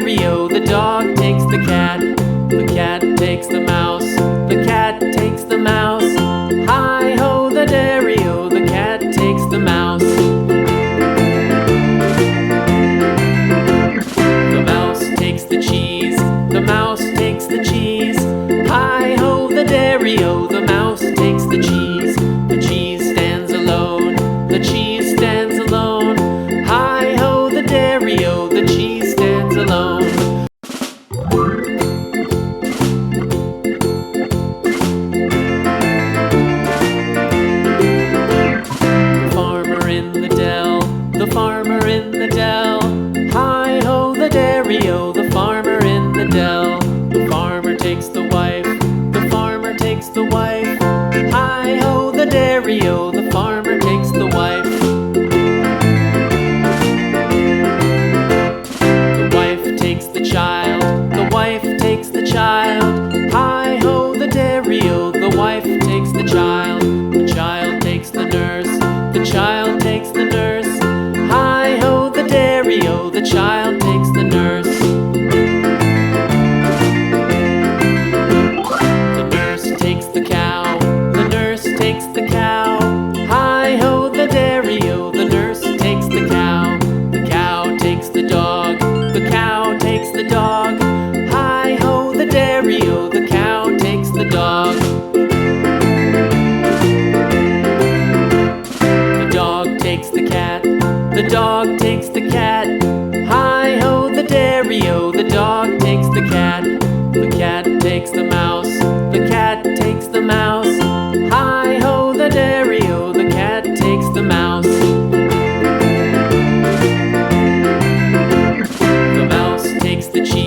dairy-o, the dog takes the cat. The cat takes the mouse. The cat takes the mouse. Hi-ho, the dairy-o, the cat takes the mouse. The mouse takes the cheese. The mouse takes the cheese. Hi-ho, the dairy-o, the mouse takes the cheese. The cheese stands alone. The cheese stands alone. Hi-ho, the dairy-o, the cheese stands alone. The farmer in the dell. The farmer in the dell. Hi-ho, the dairy-o, the farmer in the dell. The farmer takes the wife. The farmer takes the wife. Hi-ho, the dairy-o, the farmer takes the wife. The wife takes the child. The wife takes the child. Hi-ho, the dairy-o, the wife takes the child. The child takes the nurse. The child takes the nurse. Hi-ho, the dairy-o, the child takes the nurse. The nurse takes the cow. The nurse takes the cow. Hi-ho, the dairy-o, the nurse takes the cow. The cow takes the dog. The cow takes the dog. Hi-ho, the dairy-o, the cow takes the dog. The dog takes the cat. The dog takes the cat. Hi-ho, the dairy-o, the dog takes the cat. The cat takes the mouse. The cat takes the mouse. Hi-ho, the dairy-o, the cat takes the mouse. The mouse takes the cheese.